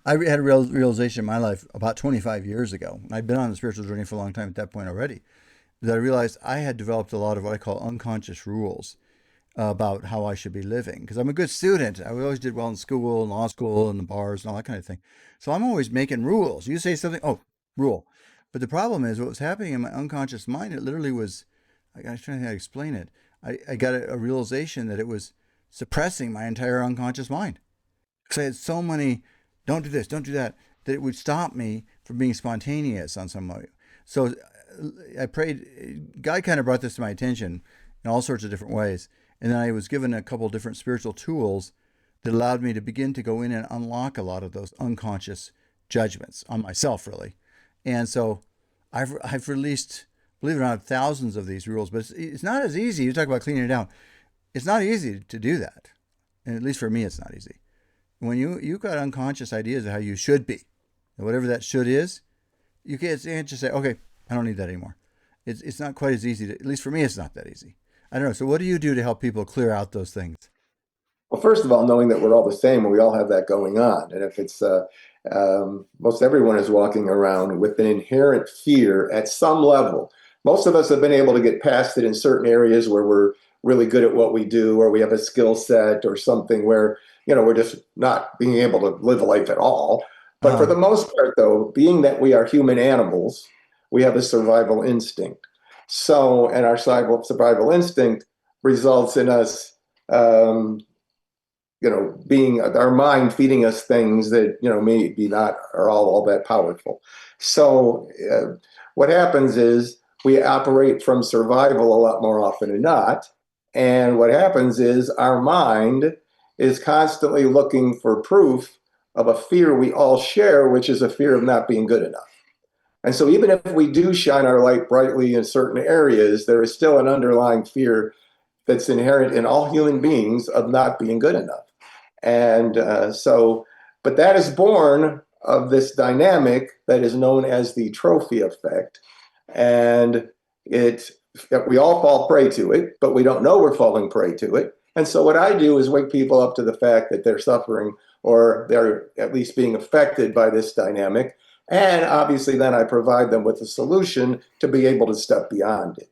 I had a realization in my life about 25 years ago. I'd been on the spiritual journey for a long time at that point already. That I realized I had developed a lot of what I call unconscious rules about how I should be living. Because I'm a good student. I always did well in school, and law school, and the bars, and all that kind of thing. So I'm always making rules. You say something, oh, rule. But the problem is what was happening in my unconscious mind. It literally was. I was trying to explain it. I got a realization that it was suppressing my entire unconscious mind. Because I had so many, don't do this, don't do that, that it would stop me from being spontaneous on some way. So I prayed, God kind of brought this to my attention in all sorts of different ways. And then I was given a couple different spiritual tools that allowed me to begin to go in and unlock a lot of those unconscious judgments on myself, really. And so I've released, believe it or not, thousands of these rules, but it's not as easy. You talk about cleaning it down. It's not easy to do that. And at least for me, it's not easy. When you've got unconscious ideas of how you should be, whatever that should is, you can't just say, okay, I don't need that anymore. It's not quite as easy. At least for me, it's not that easy. I don't know. So what do you do to help people clear out those things?
Well, first of all, knowing that we're all the same and we all have that going on. And if it's, most everyone is walking around with an inherent fear at some level. Most of us have been able to get past it in certain areas where we're really good at what we do, or we have a skill set or something where, we're just not being able to live a life at all. But for the most part, though, being that we are human animals, we have a survival instinct. So, and our survival instinct results in us, being our mind feeding us things that, maybe not are all that powerful. So what happens is we operate from survival a lot more often than not. And what happens is our mind is constantly looking for proof of a fear we all share, which is a fear of not being good enough. And so even if we do shine our light brightly in certain areas, there is still an underlying fear that's inherent in all human beings of not being good enough. And but that is born of this dynamic that is known as the trophy effect. And it we all fall prey to it, but we don't know we're falling prey to it. And so what I do is wake people up to the fact that they're suffering or they're at least being affected by this dynamic. And obviously then I provide them with a solution to be able to step beyond it.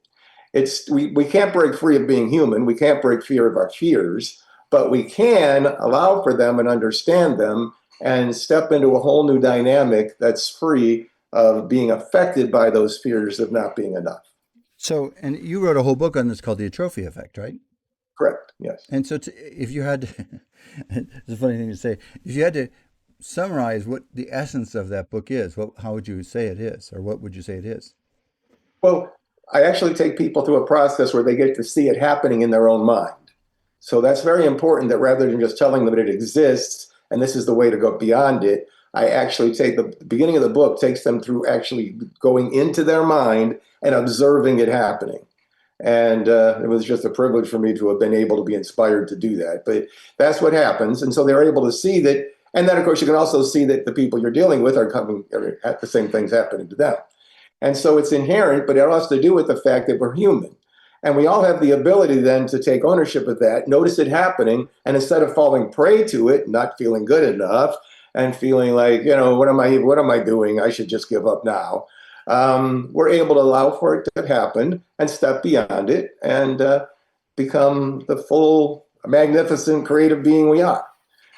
We can't break free of being human. We can't break free of our fears, but we can allow for them and understand them and step into a whole new dynamic that's free of being affected by those fears of not being enough.
So, and you wrote a whole book on this called The Atrophy Effect, right?
Correct. Yes.
And so, if you had to, it's a funny thing to say, if you had to summarize what the essence of that book is, how would you say it is, or what would you say it is?
Well, I actually take people through a process where they get to see it happening in their own mind. So that's very important, that rather than just telling them that it exists and this is the way to go beyond it, I actually take the beginning of the book takes them through actually going into their mind and observing it happening. And it was just a privilege for me to have been able to be inspired to do that. But that's what happens. And so they're able to see that. And then, of course, you can also see that the people you're dealing with are coming at the same things happening to them. And so it's inherent, but it has to do with the fact that we're human. And we all have the ability then to take ownership of that, notice it happening, and instead of falling prey to it, not feeling good enough, and feeling like, what am I doing? I should just give up now. We're able to allow for it to happen and step beyond it and become the full, magnificent, creative being we are,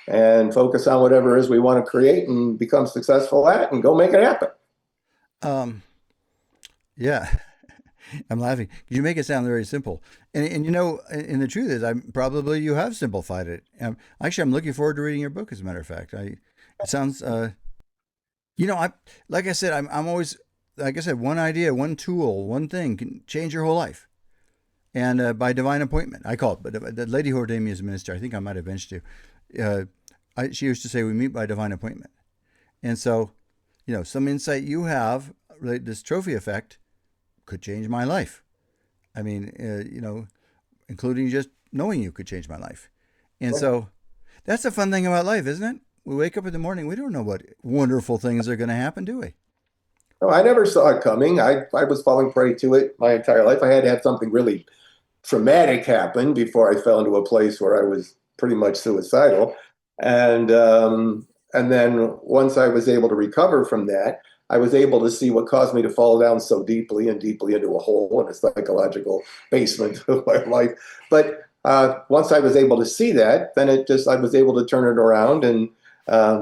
and focus on whatever it is we want to create and become successful at and go make it happen.
Yeah, I'm laughing. You make it sound very simple, and and the truth is, you have simplified it. Actually, I'm looking forward to reading your book. As a matter of fact, it sounds, like I said, I'm always, like I said, one idea, one tool, one thing can change your whole life, and by divine appointment, I call it. But the lady who ordained me as a minister, I think I might have mentioned to you. She used to say we meet by divine appointment, and so, some insight you have related to this trophy effect could change my life. I mean, including just knowing you could change my life. And so that's the fun thing about life, isn't it? We wake up in the morning, we don't know what wonderful things are going to happen, do we?
No, I never saw it coming. I was falling prey to it my entire life. I had to have something really traumatic happen before I fell into a place where I was pretty much suicidal. And then once I was able to recover from that, I was able to see what caused me to fall down so deeply and deeply into a hole in a psychological basement of my life. But once I was able to see that, then I was able to turn it around and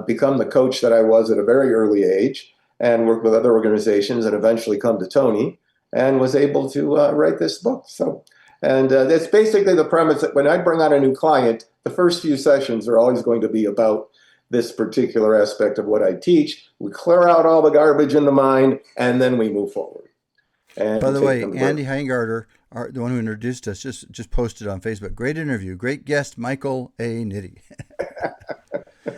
become the coach that I was at a very early age and work with other organizations and eventually come to Tony and was able to write this book. So, and that's basically the premise that when I bring on a new client, the first few sessions are always going to be about this particular aspect of what I teach. We clear out all the garbage in the mind, and then we move forward. And
by the way, Andy Heingarter, the one who introduced us, just posted on Facebook. Great interview, great guest, Michael A. Nitti.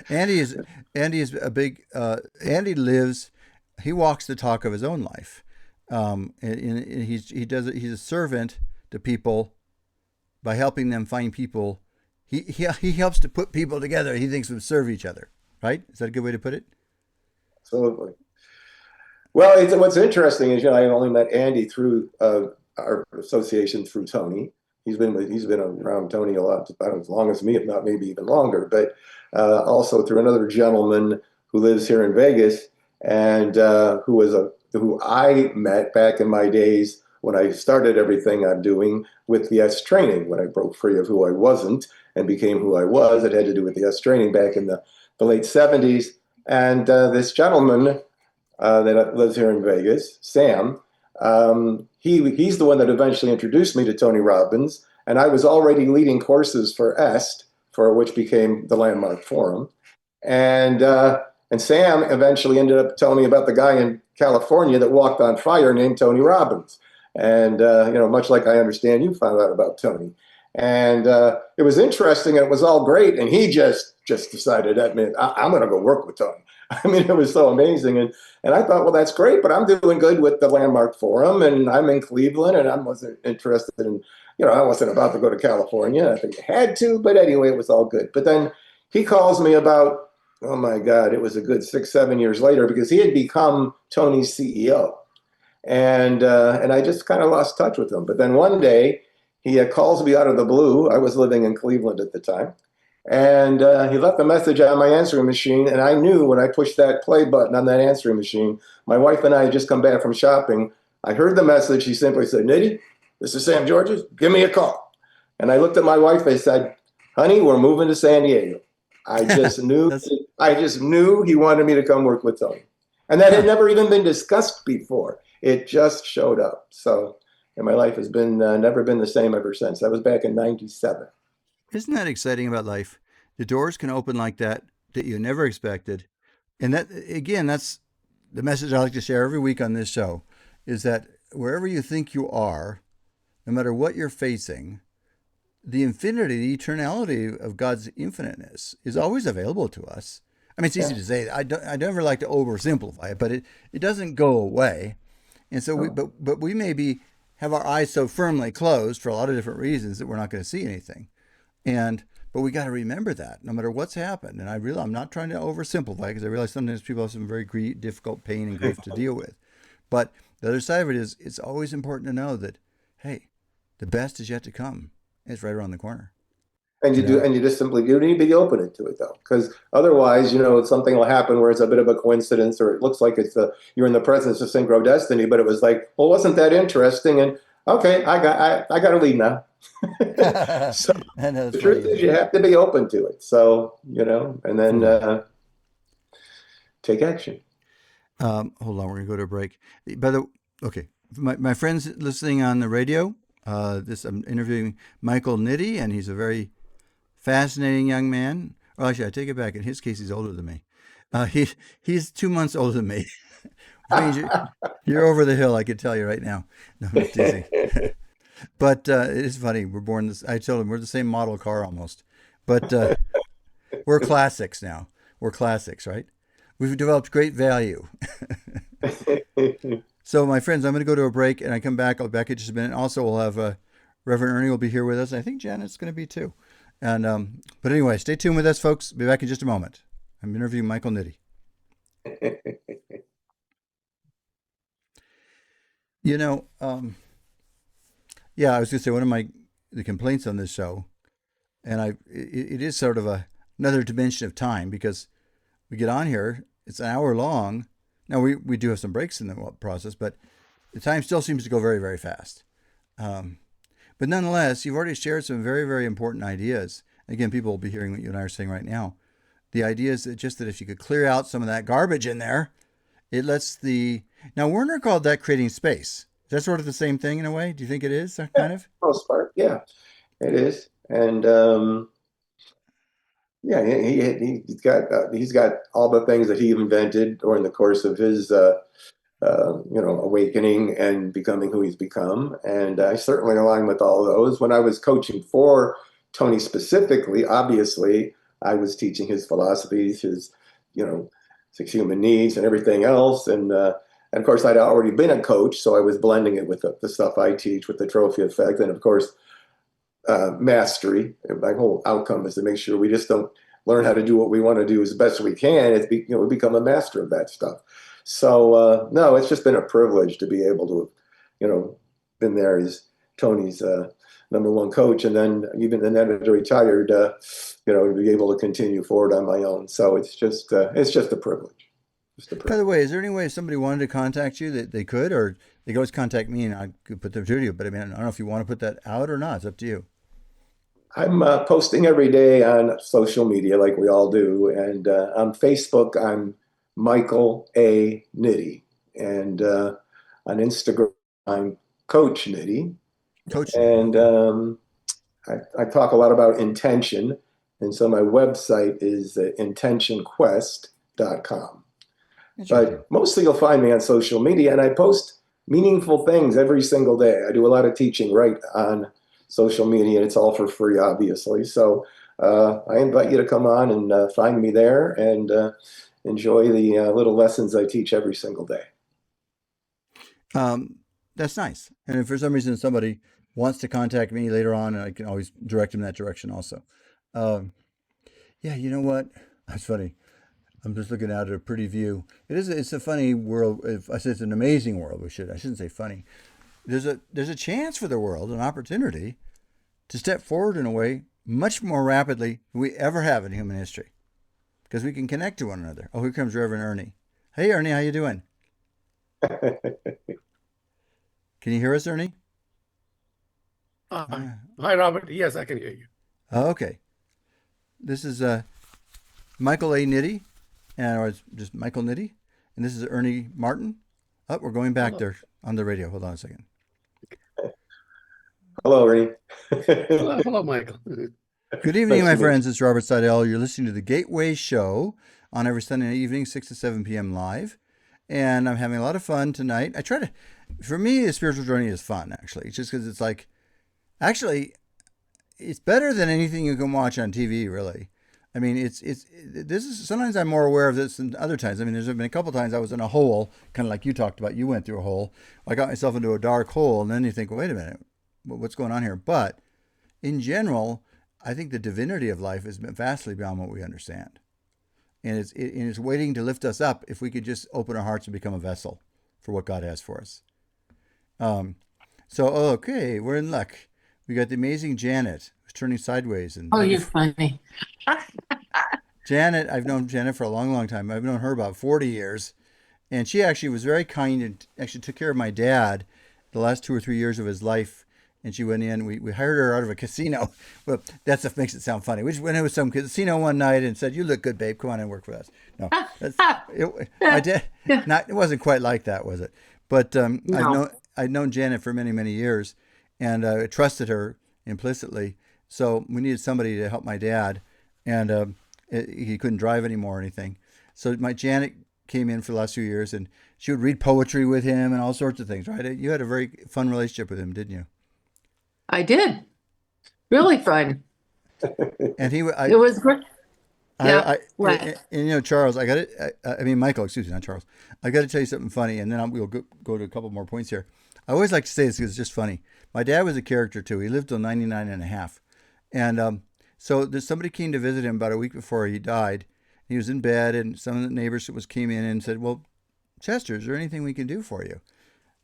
Andy is a big. Andy lives. He walks the talk of his own life. And he's a servant to people by helping them find people. He helps to put people together. He thinks we serve each other, right? Is that a good way to put it?
Absolutely. Well, what's interesting is I only met Andy through our association through Tony. He's been around Tony a lot, about as long as me, if not maybe even longer. But also through another gentleman who lives here in Vegas and who I met back in my days when I started everything I'm doing with the S training, when I broke free of who I wasn't and became who I was. It had to do with the S training back in the late 70s. And this gentleman that lives here in Vegas, Sam, he's the one that eventually introduced me to Tony Robbins. And I was already leading courses for EST, which became the Landmark Forum. And Sam eventually ended up telling me about the guy in California that walked on fire named Tony Robbins. And, much like I understand, you found out about Tony. And it was interesting, and it was all great. And he just decided that, man, I'm going to go work with Tony. I mean, it was so amazing. And I thought, well, that's great, but I'm doing good with the Landmark Forum, and I'm in Cleveland, and I wasn't interested in, I wasn't about to go to California. I think I had to, but anyway, it was all good. But then he calls me about, oh my God, it was a good 6-7 years later, because he had become Tony's CEO. and I just kind of lost touch with him. But then one day he calls me out of the blue. I was living in Cleveland at the time, and he left a message on my answering machine. And I knew when I pushed that play button on that answering machine, my wife and I had just come back from shopping. I heard the message. He simply said, "Nitti, this is Sam Georges. Give me a call." And I looked at my wife. I said, "Honey, we're moving to San Diego." I just knew.
That's
I just knew he wanted me to come work with Tony, and that had
huh.
never even been discussed before. It just showed up. So, and my life has been never been the same ever since. That was back in '97.
Isn't that exciting about life? The doors can open like that that you never expected. And that again, that's the message I like to share every week on this show is that wherever you think you are, no matter what you're facing, the infinity, the eternality of God's infiniteness is always available to us. I mean, it's easy
Yeah.
to say. I never like to oversimplify it, but it doesn't go away. And so
Oh.
but we maybe have our eyes so firmly closed for a lot of different reasons that we're not going to see anything. And but we got to remember that no matter what's happened. And I realize I'm not trying to oversimplify because I realize sometimes people have some very difficult pain and grief to deal with. But the other side of it is it's always important to know that hey, the best is yet to come. It's right around the corner.
And
You know.
you just simply do need to be open to it though, because otherwise, something will happen where it's a bit of a coincidence, or it looks like you're in the presence of synchro destiny, but it was like, well, wasn't that interesting? And okay, I got to leave now.
I
So
know it's
the truth
funny.
is, you have to be open to it. So and then
Hmm.
take action.
Hold on, we're gonna go to a break. By the okay, my friends listening on the radio. This I'm interviewing Michael Nitti, and he's a very fascinating young man. Well, actually, I take it back. In his case, he's older than me. He's 2 months older than me, which means you're over the hill. I can tell you right now. No, I'm just teasing. But it is funny. We're born this. I told him we're the same model car almost, but we're classics now. We're classics, right? We've developed great value. So, my friends, I'm going to go to a break, and I come back. I'll be back in just a minute. Also, we'll have Reverend Ernie will be here with us. I think Janet's going to be too. And but anyway, stay tuned with us, folks. Be back in just a moment. I'm interviewing Michael Nitti. You know, yeah, I was going to say one of my the complaints on this show, and it is sort of another dimension of time because we get on here. It's an hour long. Now we do have some breaks in the process, but the time still seems to go very very fast. Um, but nonetheless, you've already shared some very very important ideas. Again, people will be hearing what you and I are saying right now. The idea is that just that if you could clear out some of that garbage in there, it lets the now Werner called that creating space. Is that sort of the same thing in a way? Do you think it is
Yeah,
kind of?
most part, yeah, it is. And yeah, he's got all the things that he invented during the course of his awakening and becoming who he's become. And I certainly align with all of those. When I was coaching for Tony specifically, obviously, I was teaching his philosophies, his, you know, 6 human needs and everything else. And of course, I'd already been a coach, so I was blending it with the stuff I teach with the trophy effect. And of course, mastery. My whole outcome is to make sure we just don't learn how to do what we want to do as best we can. We become a master of that stuff. So no, it's just been a privilege to be able to, you know, been there as Tony's number one coach, and then even then after retired, to be able to continue forward on my own. So it's just a privilege, just a
By the
privilege.
way, is there any way if somebody wanted to contact you that they could, or they could always contact me and I could put them through to you? But I mean, I don't know if you want to put that out or not. It's up to you.
I'm posting every day on social media like we all do. And on Facebook, I'm Michael A. Nitti. And on Instagram, I'm Coach Nitti.
Coach Nitty.
And
Okay.
I talk a lot about intention. And so my website is intentionquest.com.
Interesting.
But mostly you'll find me on social media, and I post meaningful things every single day. I do a lot of teaching right on social media, and it's all for free, obviously. So I invite you to come on and find me there and enjoy the little lessons I teach every single day.
Um, that's nice. And if for some reason somebody wants to contact me later on, I can always direct them in that direction also. Um, yeah, you know what? That's funny. I'm just looking out at a pretty view. It's a funny world. If I say it's an amazing world, I shouldn't say funny. There's a chance for the world, an opportunity to step forward in a way much more rapidly than we ever have in human history, because we can connect to one another. Oh, here comes Reverend Ernie. Hey, Ernie, how you doing? Can you hear us, Ernie?
Hi, Robert. Yes, I can hear you.
Okay. This is Michael A. Nitti, or it's just Michael Nitti, and this is Ernie Martin. Oh, we're going back there on the radio. Hold on a second.
Hello, Ernie.
Hello, Michael.
Good evening, my friends. It's Robert Sidell. You're listening to the Gateway Show on every Sunday evening, 6 to 7 p.m. live. And I'm having a lot of fun tonight. For me, the spiritual journey is fun, actually. It's just because it's like, actually, it's better than anything you can watch on TV, really. I mean, sometimes I'm more aware of this than other times. I mean, there's been a couple times I was in a hole, kind of like you talked about. You went through a hole. I got myself into a dark hole, and then you think, well, wait a minute, what's going on here? But in general, I think the divinity of life is vastly beyond what we understand. And it's waiting to lift us up if we could just open our hearts and become a vessel for what God has for us. Okay, we're in luck. We got the amazing Janet, who's turning sideways. And
you're funny.
Janet, I've known Janet for a long, long time. I've known her about 40 years. And she actually was very kind and actually took care of my dad the last 2 or 3 years of his life. And she went in. We hired her out of a casino. Well, that stuff makes it sound funny. We just went in with some casino one night and said, "You look good, babe. Come on and work for us." No, it wasn't quite like that, was it? But
No.
I'd known Janet for many, many years, and I trusted her implicitly. So we needed somebody to help my dad, and he couldn't drive anymore or anything. So my Janet came in for the last few years, and she would read poetry with him and all sorts of things. Right? You had a very fun relationship with him, didn't you?
I did. Really fun.
And
It was great. Yeah. What?
And Charles, Michael, excuse me, not Charles. I got to tell you something funny, and then we'll go to a couple more points here. I always like to say this because it's just funny. My dad was a character too. He lived till 99 and a half. And so somebody came to visit him about a week before he died. He was in bed, and some of the neighbors came in and said, "Well, Chester, is there anything we can do for you?"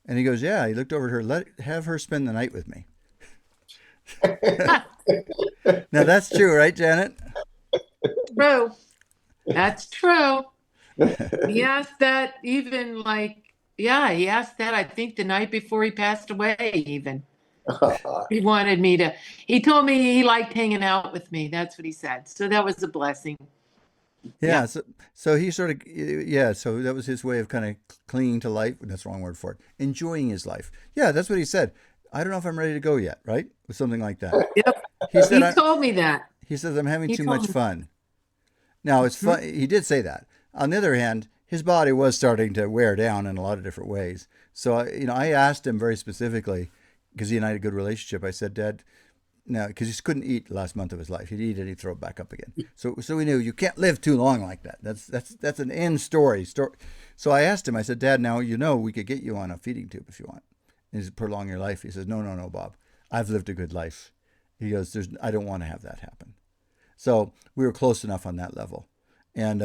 And he goes, "Yeah." He looked over at her, have her spend the night with me. Now that's true, right, Janet?
True. That's true. He asked that even he asked that I think the night before he passed away even. He told me he liked hanging out with me. That's what he said. So that was a blessing.
Yeah. So he so that was his way of kind of clinging to life. That's the wrong word for it. Enjoying his life. Yeah, that's what he said. I don't know if I'm ready to go yet, right? Or something like that.
Yep.
He
told me that.
He says, "I'm having too much fun." Now, it's fun. He did say that. On the other hand, his body was starting to wear down in a lot of different ways. So, I asked him very specifically, because he and I had a good relationship. I said, "Dad," now, because he couldn't eat the last month of his life. He'd eat it, he'd throw it back up again. So we knew you can't live too long like that. That's an end story. So I asked him, I said, "Dad, now we could get you on a feeding tube if you want. Is prolong your life?" He says, No, Bob. I've lived a good life." He goes, "I don't want to have that happen." So we were close enough on that level. And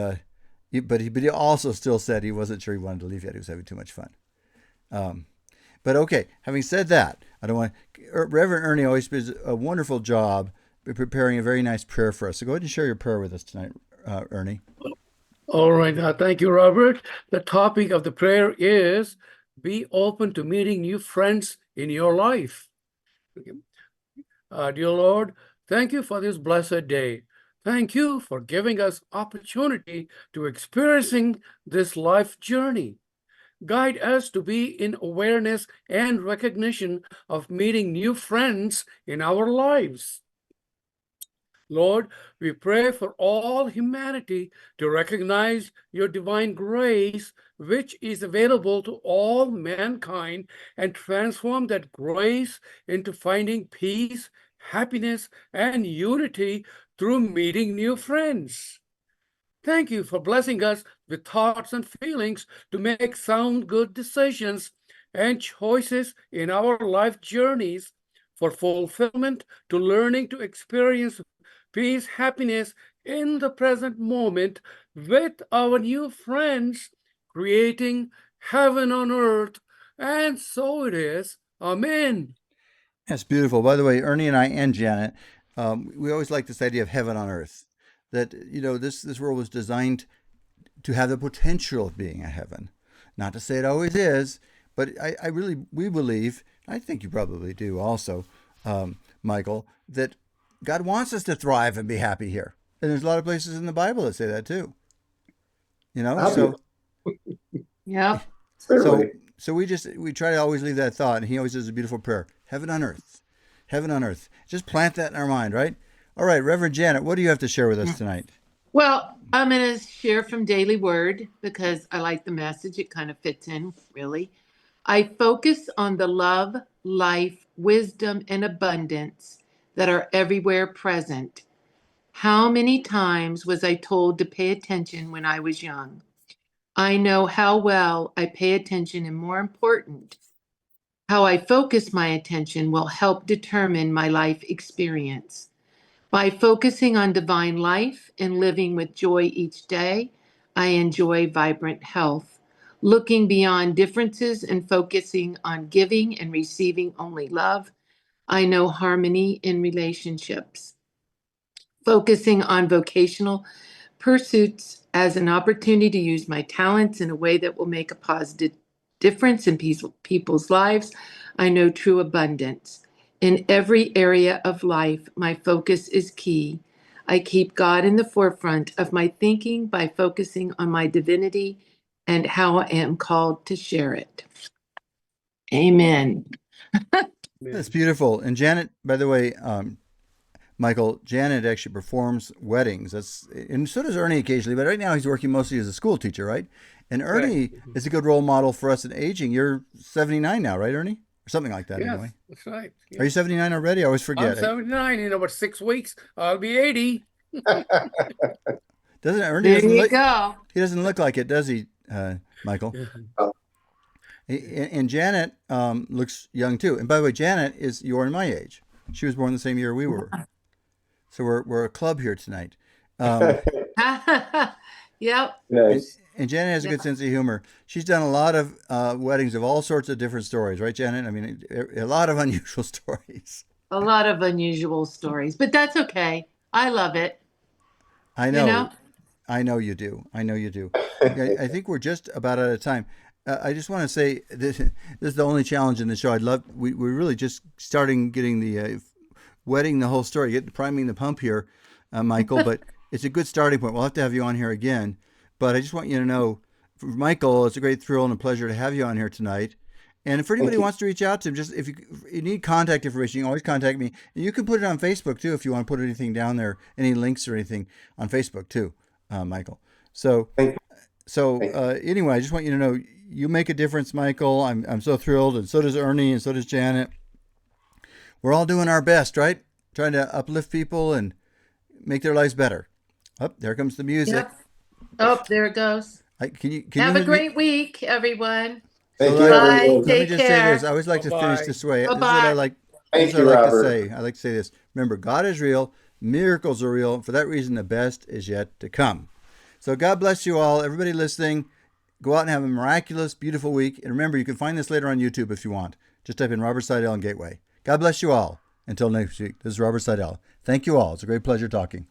but he also still said he wasn't sure he wanted to leave yet. He was having too much fun. But okay, having said that, Reverend Ernie always does a wonderful job preparing a very nice prayer for us. So go ahead and share your prayer with us tonight, Ernie.
All right. Thank you, Robert. The topic of the prayer is be open to meeting new friends in your life. Dear Lord, thank you for this blessed day. Thank you for giving us opportunity to experiencing this life journey. Guide us to be in awareness and recognition of meeting new friends in our lives. Lord, we pray for all humanity to recognize your divine grace, which is available to all mankind, and transform that grace into finding peace, happiness, and unity through meeting new friends. Thank you for blessing us with thoughts and feelings to make sound, good decisions and choices in our life journeys, for fulfillment, to learning to experience peace, happiness, in the present moment with our new friends, creating heaven on earth. And so it is. Amen.
That's beautiful. By the way, Ernie and I and Janet, we always like this idea of heaven on earth. That this world was designed to have the potential of being a heaven. Not to say it always is, but we believe, I think you probably do also, Michael, that God wants us to thrive and be happy here. And there's a lot of places in the Bible that say that too. So
Yep.
so we try to always leave that thought, and he always does a beautiful prayer. Heaven on earth. Heaven on earth. Just plant that in our mind, right? All right, Reverend Janet, what do you have to share with us tonight?
Well, I'm going to share from Daily Word because I like the message. It kind of fits in, really. I focus on the love, life, wisdom, and abundance that are everywhere present. How many times was I told to pay attention when I was young? I know how well I pay attention, and more important, how I focus my attention will help determine my life experience. By focusing on divine life and living with joy each day, I enjoy vibrant health. Looking beyond differences and focusing on giving and receiving only love, I know harmony in relationships. Focusing on vocational pursuits as an opportunity to use my talents in a way that will make a positive difference in people's lives, I know true abundance. In every area of life, my focus is key. I keep God in the forefront of my thinking by focusing on my divinity and how I am called to share it. Amen.
That's beautiful. And Janet, by the way, Michael, Janet actually performs weddings. And so does Ernie occasionally, but right now he's working mostly as a school teacher, right? And Ernie is a good role model for us in aging. You're 79 now, right, Ernie? Or something like that,
Yes,
anyway.
that's right. Yes.
Are you 79 already? I always forget.
I'm 79. In about 6 weeks, I'll be 80.
Doesn't Ernie
There
doesn't
you
look?
go.
He doesn't look like it, does he, Michael? And Janet looks young too. And by the way, Janet you're in my age. She was born the same year we were. So we're a club here tonight.
Yep.
Nice.
And Janet has a good sense of humor. She's done a lot of weddings of all sorts of different stories, right, Janet? I mean, a lot of unusual stories.
A lot of unusual stories, but that's okay. I love it.
I know.
You know?
I know you do. I know you do. I think we're just about out of time. I just want to say this is the only challenge in the show. We're really just starting getting the wetting the whole story, priming the pump here, Michael, but it's a good starting point. We'll have to have you on here again. But I just want you to know, for Michael, it's a great thrill and a pleasure to have you on here tonight. And if anybody wants to reach out to him, just if you need contact information, you can always contact me. And you can put it on Facebook too if you want to put anything down there, any links or anything on Facebook too, Michael. So anyway, I just want you to know you make a difference, Michael. I'm so thrilled, and so does Ernie, and so does Janet. We're all doing our best, right? Trying to uplift people and make their lives better. Oh, there comes the music.
Yep. Oh, there it goes.
Can
Have
you
a great week, everyone.
Thank you,
Bye.
everyone.
Let me
Take
just say
care.
this. I always like to finish this way. This is what
Bye-bye.
I like.
Thank
This is
you,
what I like
Robert.
to say. I like to say this. Remember, God is real. Miracles are real. For that reason, the best is yet to come. So God bless you all. Everybody listening, go out and have a miraculous, beautiful week. And remember, you can find this later on YouTube if you want. Just type in Robert Sidell and Gateway. God bless you all. Until next week, this is Robert Sidell. Thank you all. It's a great pleasure talking.